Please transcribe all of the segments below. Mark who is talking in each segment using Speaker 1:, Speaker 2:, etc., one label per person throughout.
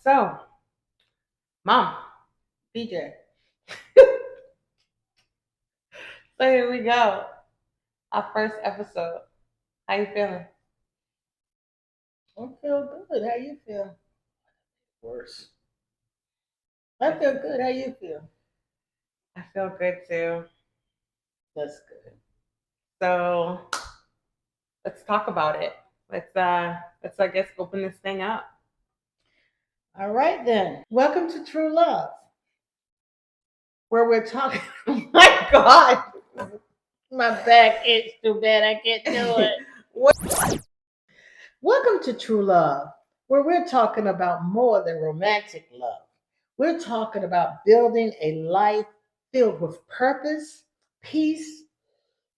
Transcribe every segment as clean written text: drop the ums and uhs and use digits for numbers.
Speaker 1: So, Mom, BJ. So here we go. Our first episode. How you feeling?
Speaker 2: I feel good. How you feel? Worse. I feel good. How you feel?
Speaker 1: I feel good too.
Speaker 2: That's good.
Speaker 1: So let's talk about it. Let's I guess open this thing up.
Speaker 2: All right then. Welcome to True Love, where we're talking. Oh my God, my back itch too bad. I can't do it. Welcome to True Love, where we're talking about more than romantic love. We're talking about building a life filled with purpose, peace,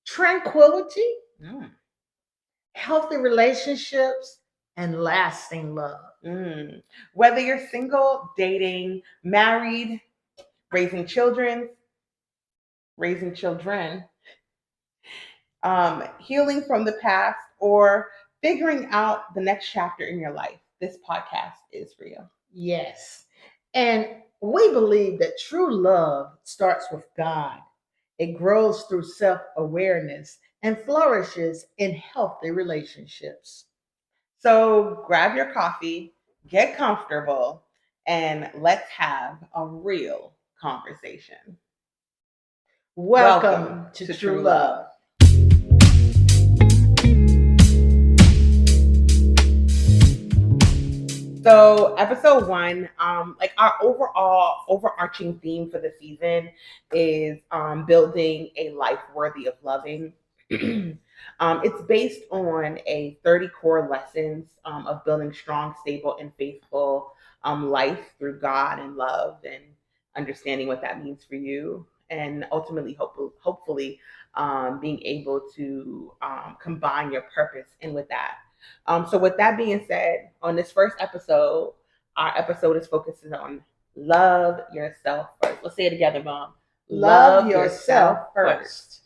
Speaker 2: tranquility,
Speaker 1: Mm.
Speaker 2: healthy relationships, and lasting love.
Speaker 1: Whether you're single, dating, married, raising children, healing from the past, or figuring out the next chapter in your life, this podcast is for you.
Speaker 2: Yes. And we believe that true love starts with God. It grows through self awareness and flourishes in healthy relationships.
Speaker 1: So grab your coffee, get comfortable, and let's have a real conversation.
Speaker 2: Welcome
Speaker 1: Welcome
Speaker 2: to
Speaker 1: to
Speaker 2: True
Speaker 1: True
Speaker 2: Love.
Speaker 1: Love. So episode one, like our overall overarching theme for the season is building a life worthy of loving. It's based on a 30 core lessons of building strong, stable, and faithful life through God and love and understanding what that means for you. And ultimately, hopefully, being able to combine your purpose in with that. So, with that being said, on this first episode, our episode is focusing on love yourself first. Let's say it together, Mom.
Speaker 2: Love yourself first.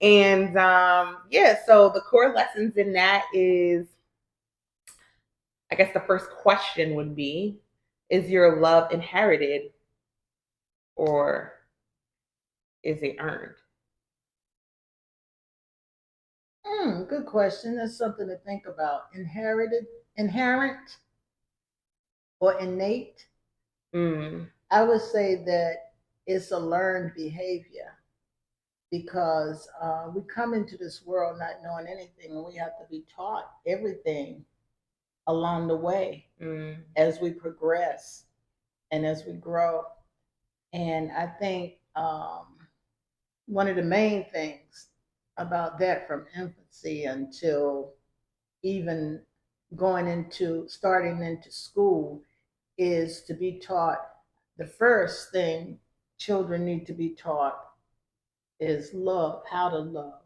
Speaker 1: And yeah, so the core lessons in that is, I guess the first question would be, is your love inherited or is it earned?
Speaker 2: Good question. That's something to think about. Inherent, or innate?
Speaker 1: Mm.
Speaker 2: I would say that it's a learned behavior because we come into this world not knowing anything, and we have to be taught everything along the way as we progress and as we grow. And I think one of the main things about that from infancy until even starting into school is to be taught. The first thing children need to be taught is love, how to love,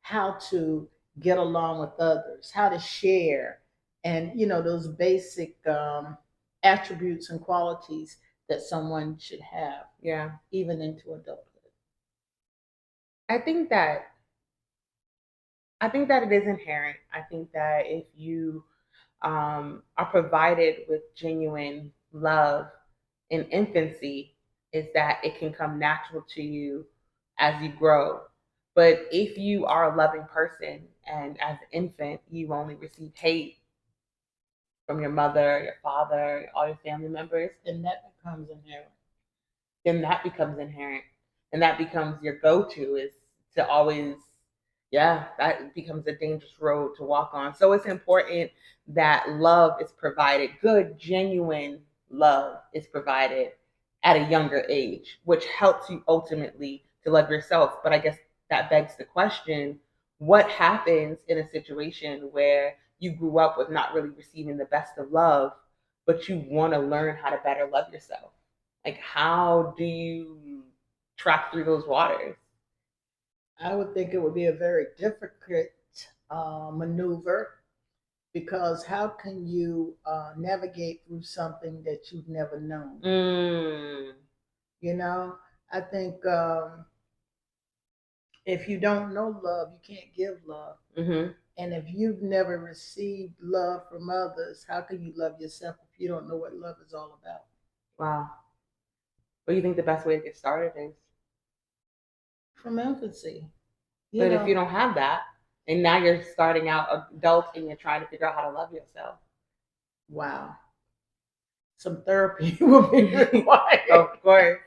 Speaker 2: how to get along with others, how to share, and those basic attributes and qualities that someone should have.
Speaker 1: Yeah,
Speaker 2: even into adulthood.
Speaker 1: I think that it is inherent. I think that if you are provided with genuine love in infancy, is that it can come natural to you as you grow. But if you are a loving person and as an infant you only receive hate from your mother, your father, all your family members,
Speaker 2: then that becomes inherent.
Speaker 1: And that becomes your go-to, is to always, yeah, that becomes a dangerous road to walk on. So it's important that love is provided, good genuine love is provided at a younger age, which helps you ultimately to love yourself. But I guess that begs the question, what happens in a situation where you grew up with not really receiving the best of love, but you want to learn how to better love yourself? Like, how do you track through those waters?
Speaker 2: I would think it would be a very difficult maneuver because how can you navigate through something that you've never known? You know, I think if you don't know love, you can't give love. And if you've never received love from others, how can you love yourself if you don't know what love is all about?
Speaker 1: Wow. What do you think the best way to get started is?
Speaker 2: From infancy, you
Speaker 1: But if you
Speaker 2: know.
Speaker 1: don't have that, and now you're starting out adult and you're trying to figure out how to love yourself.
Speaker 2: Wow. Some therapy will be required.
Speaker 1: Of course.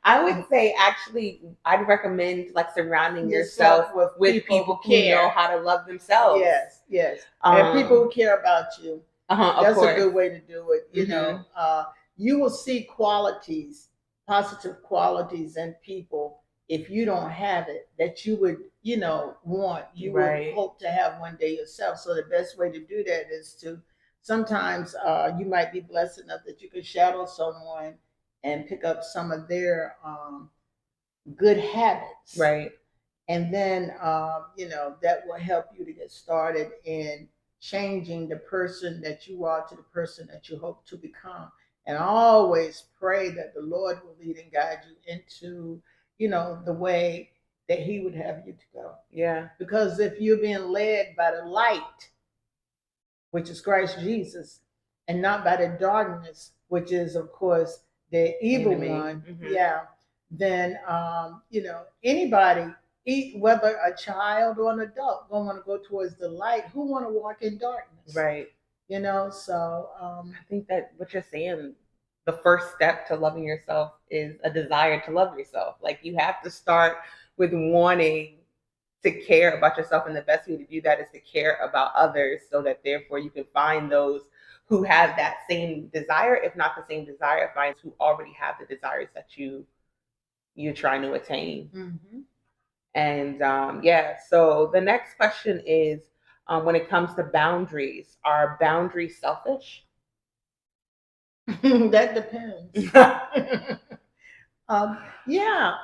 Speaker 1: I would say actually I'd recommend like surrounding yourself with people who know how to love themselves.
Speaker 2: Yes, yes. And people who care about you.
Speaker 1: Of
Speaker 2: That's a
Speaker 1: course.
Speaker 2: good way to do it. You know, you will see qualities, positive qualities in people if you don't have it that you would, want, you would
Speaker 1: Right.
Speaker 2: hope to have one day yourself. So the best way to do that is to sometimes you might be blessed enough that you can shadow someone and pick up some of their good habits.
Speaker 1: Right.
Speaker 2: And then, that will help you to get started in changing the person that you are to the person that you hope to become. And always pray that the Lord will lead and guide you into, the way that He would have you to go.
Speaker 1: Yeah.
Speaker 2: Because if you're being led by the light, which is Christ Jesus, and not by the darkness, which is, of course, the evil
Speaker 1: Enemy.
Speaker 2: one, then, anybody, whether a child or an adult, gonna want to go towards the light. Who want to walk in darkness?
Speaker 1: Right.
Speaker 2: So
Speaker 1: I think that what you're saying, the first step to loving yourself is a desire to love yourself. Like you have to start with wanting to care about yourself, and the best way to do that is to care about others, so that therefore you can find those who have that same desire, if not the same desire, find who already have the desires that you're trying to attain.
Speaker 2: Mm-hmm.
Speaker 1: And so the next question is, when it comes to boundaries, are boundaries selfish?
Speaker 2: That depends. Yeah,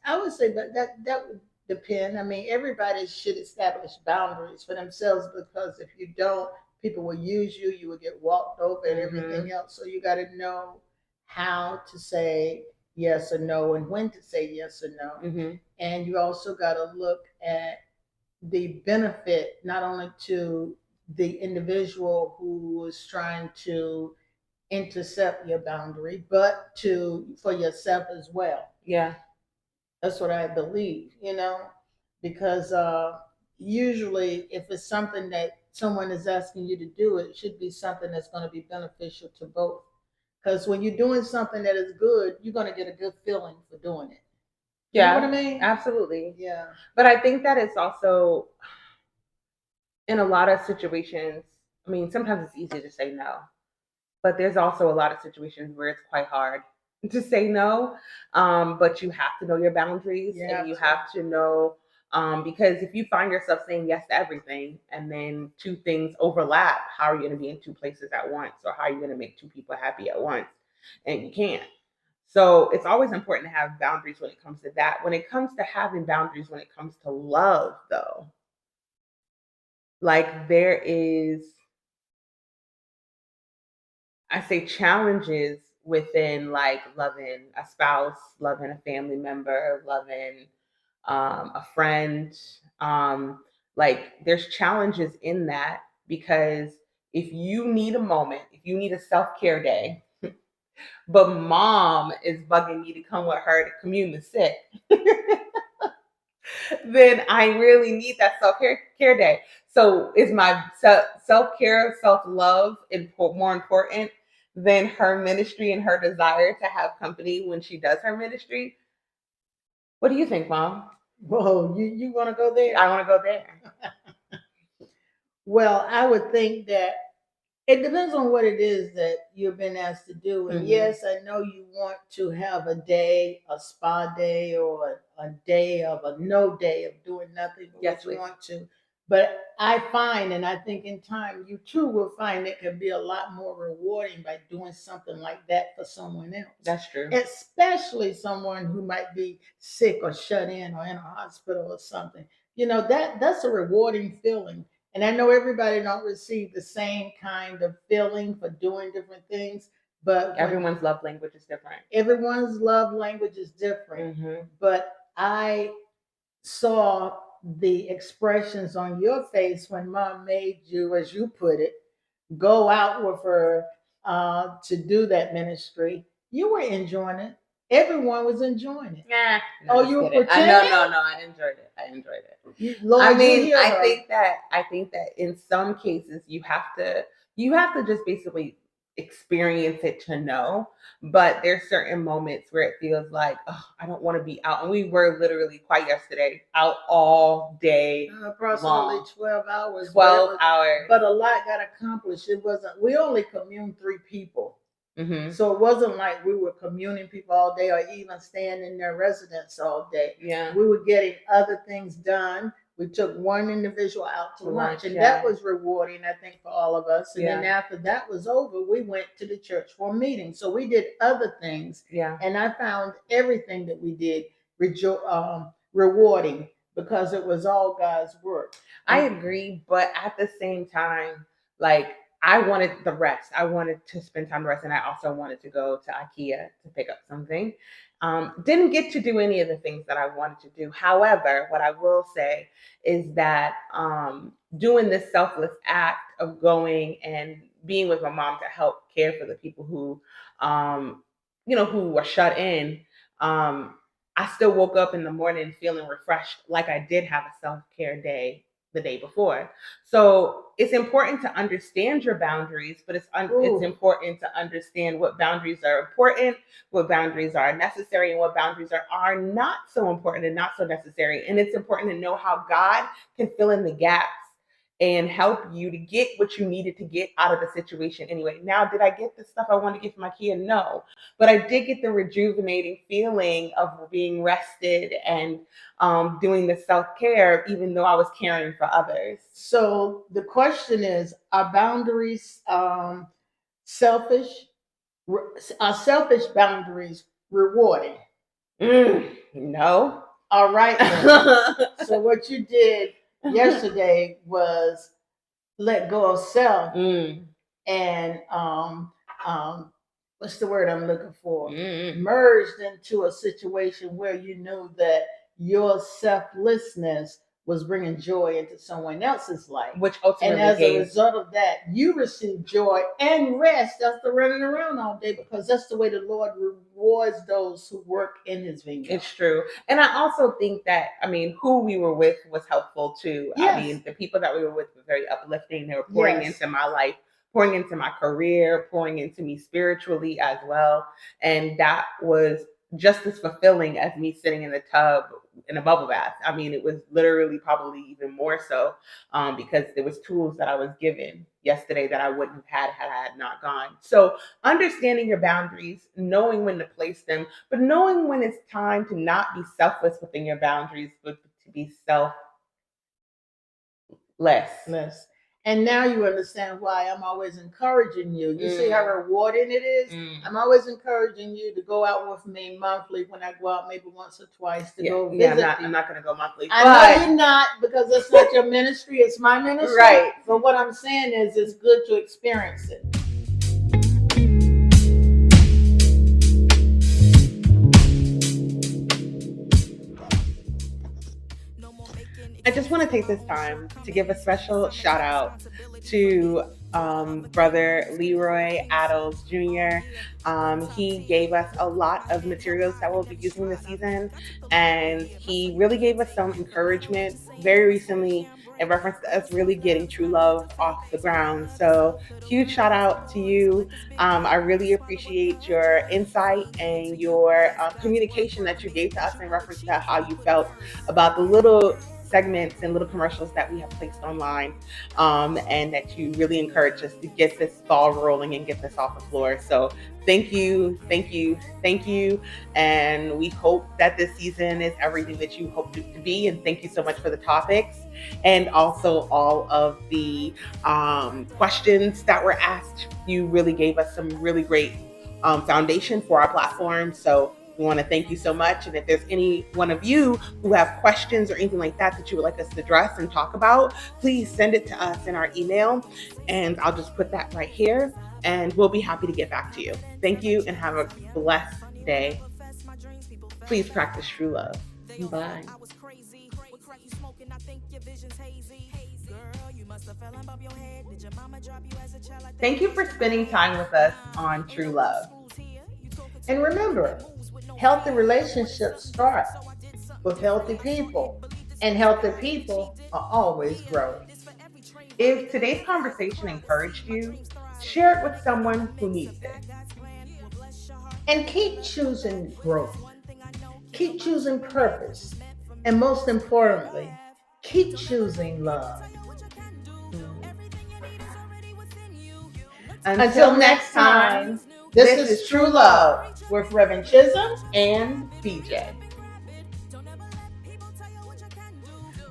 Speaker 2: I would say that would depend. I mean, everybody should establish boundaries for themselves, because if you don't, people will use you. You will get walked over and everything else. So you got to know how to say yes or no, and when to say yes or no. And you also got to look at the benefit not only to the individual who is trying to intercept your boundary, but for yourself as well.
Speaker 1: Yeah.
Speaker 2: That's what I believe, because usually if it's something that someone is asking you to do, it should be something that's going to be beneficial to both. Because when you're doing something that is good, you're going to get a good feeling for doing it. You know what I mean?
Speaker 1: Absolutely.
Speaker 2: Yeah.
Speaker 1: But I think that it's also, in a lot of situations, I mean, sometimes it's easy to say no, but there's also a lot of situations where it's quite hard to say no. But you have to know your boundaries, and you have to know, because if you find yourself saying yes to everything and then two things overlap, how are you going to be in two places at once? Or how are you going to make two people happy at once? And you can't. So it's always important to have boundaries when it comes to that. When it comes to having boundaries, when it comes to love, though, like there is, I say, challenges within like loving a spouse, loving a family member, loving a friend. Like there's challenges in that, because if you need a moment, if you need a self care day, but mom is bugging you to come with her to commune the sick, then I really need that self care day. So is my self care, self love more important than her ministry and her desire to have company when she does her ministry? What do you think, Mom?
Speaker 2: Whoa, you want to go there?
Speaker 1: I want to go there.
Speaker 2: Well, I would think that it depends on what it is that you've been asked to do. And yes, I know you want to have a day, a spa day, or a day of a no day of doing nothing but what you want to. But I find, and I think in time, you too will find it can be a lot more rewarding by doing something like that for someone else.
Speaker 1: That's true.
Speaker 2: Especially someone who might be sick or shut in or in a hospital or something. That's a rewarding feeling. And I know everybody don't receive the same kind of feeling for doing different things, but
Speaker 1: everyone's love language is different.
Speaker 2: Everyone's love language is different. But I saw the expressions on your face when mom made you, as you put it, go out with her to do that ministry, you were enjoying it. Everyone was enjoying it.
Speaker 1: Nah,
Speaker 2: Oh,
Speaker 1: just
Speaker 2: you were
Speaker 1: kidding.
Speaker 2: pretending?
Speaker 1: No. I enjoyed it.
Speaker 2: Lord,
Speaker 1: I
Speaker 2: you
Speaker 1: mean,
Speaker 2: hear her.
Speaker 1: I think that in some cases you have to just basically experience it to know. But there's certain moments where it feels like, oh, I don't want to be out. And we were literally quite yesterday out all day,
Speaker 2: Approximately
Speaker 1: long.
Speaker 2: 12 hours.
Speaker 1: 12 hours.
Speaker 2: But a lot got accomplished. It wasn't, we only communed 3 people.
Speaker 1: Mm-hmm.
Speaker 2: So it wasn't like we were communing people all day or even staying in their residence all day.
Speaker 1: Yeah.
Speaker 2: We were getting other things done. We took one individual out to lunch, and that was rewarding, I think, for all of us. And then after that was over, we went to the church for a meeting. So we did other things.
Speaker 1: Yeah.
Speaker 2: And I found everything that we did rewarding because it was all God's work.
Speaker 1: I agree, but at the same time, like I wanted the rest. I wanted to spend time to rest, and I also wanted to go to IKEA to pick up something. Didn't get to do any of the things that I wanted to do. However, what I will say is that doing this selfless act of going and being with my mom to help care for the people who, who were shut in. I still woke up in the morning feeling refreshed, like I did have a self-care day the day before. So it's important to understand your boundaries, but it's important to understand what boundaries are important, what boundaries are necessary, and what boundaries are not so important and not so necessary. And it's important to know how God can fill in the gaps and help you to get what you needed to get out of the situation anyway. Now, did I get the stuff I wanted to get from IKEA? No. But I did get the rejuvenating feeling of being rested and doing the self-care, even though I was caring for others.
Speaker 2: So the question is, are boundaries selfish? Are selfish boundaries rewarding?
Speaker 1: No.
Speaker 2: All right. So what you did yesterday was let go of self and what's the word I'm looking for? Merged into a situation where you knew that your selflessness was bringing joy into someone else's life.
Speaker 1: Which ultimately,
Speaker 2: and as a result of that, you receive joy and rest after running around all day, because that's the way the Lord rewards those who work in his vineyard.
Speaker 1: It's true. And I also think that, I mean, who we were with was helpful too. Yes. I mean, the people that we were with were very uplifting. They were pouring into my life, pouring into my career, pouring into me spiritually as well. And that was just as fulfilling as me sitting in the tub in a bubble bath. I mean, it was literally probably even more so because there was tools that I was given yesterday that I wouldn't have had I had not gone. So understanding your boundaries, knowing when to place them, but knowing when it's time to not be selfless within your boundaries, but to be selfless.
Speaker 2: And now you understand why I'm always encouraging you. You see how rewarding it is? I'm always encouraging you to go out with me monthly when I go out, maybe once or twice to go visit.
Speaker 1: I'm not going to go monthly.
Speaker 2: I know you're not, because it's not your ministry, it's my ministry.
Speaker 1: Right.
Speaker 2: But what I'm saying is it's good to experience it.
Speaker 1: I just want to take this time to give a special shout out to brother Leroy Addles Jr. He gave us a lot of materials that we'll be using this season, and he really gave us some encouragement very recently in reference to us really getting True Love off the ground. So huge shout out to you. I really appreciate your insight and your communication that you gave to us in reference to how you felt about the little segments and little commercials that we have placed online, and that you really encourage us to get this ball rolling and get this off the floor. So thank you. And we hope that this season is everything that you hoped it to be. And thank you so much for the topics and also all of the questions that were asked. You really gave us some really great foundation for our platform. So we want to thank you so much. And if there's any one of you who have questions or anything like that you would like us to address and talk about, please send it to us in our email. And I'll just put that right here and we'll be happy to get back to you. Thank you and have a blessed day. Please practice true love. Bye. Thank you for spending time with us on True Love.
Speaker 2: And remember, healthy relationships start with healthy people, and healthy people are always growing.
Speaker 1: If today's conversation encouraged you, share it with someone who needs it.
Speaker 2: And keep choosing growth, keep choosing purpose, and most importantly, keep choosing love.
Speaker 1: Until next time,
Speaker 2: this is True Love with Reverend Chisholm
Speaker 1: and BJ.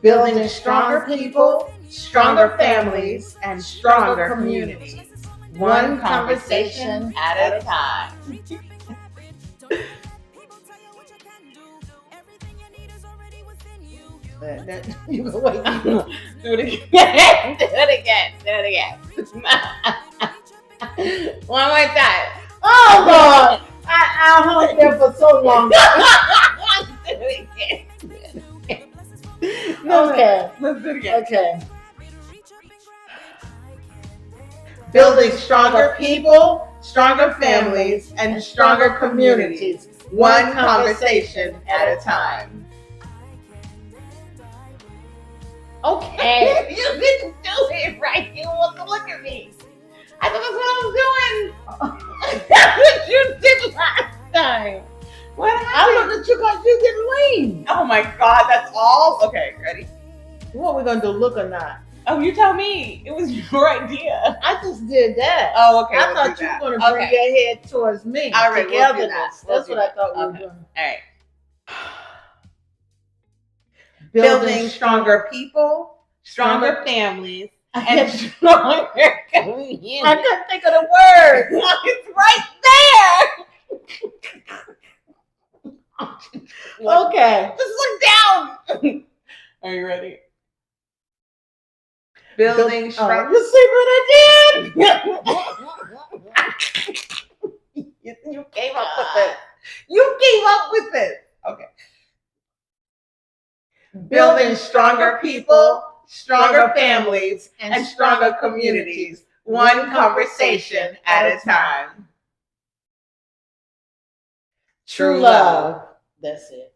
Speaker 2: Building stronger people, stronger families,
Speaker 1: and
Speaker 2: stronger communities. One conversation at a time. You can wait.
Speaker 1: Do it again. Do it again. Do it again. One more time.
Speaker 2: Oh Lord, I hung there for so long.
Speaker 1: Do it again.
Speaker 2: Okay.
Speaker 1: Let's do it again.
Speaker 2: Okay. Building stronger people, stronger families, and stronger communities. One conversation at a time.
Speaker 1: Okay. You didn't do it right. You want to look at me. I thought that's what I was doing. That's what you did last time. What happened?
Speaker 2: I looked at you because you didn't lean.
Speaker 1: Oh my God, that's all? Okay, ready?
Speaker 2: What are we going to do, look or not?
Speaker 1: Oh, you tell me. It was your idea.
Speaker 2: I just did that.
Speaker 1: Oh, okay.
Speaker 2: I thought you were going to bring your head towards me.
Speaker 1: All right, we'll do
Speaker 2: togetherness.
Speaker 1: that.
Speaker 2: That's what I thought we were doing.
Speaker 1: All right. Building stronger people, stronger families, and stronger communities.
Speaker 2: I couldn't think of the word.
Speaker 1: It's right there.
Speaker 2: Okay.
Speaker 1: Just look down. Are you ready? Building stronger.
Speaker 2: You see what I did?
Speaker 1: You came up with it. You came up with it. Okay. Building stronger people, stronger families, and stronger communities, one conversation at a time.
Speaker 2: True love. That's it.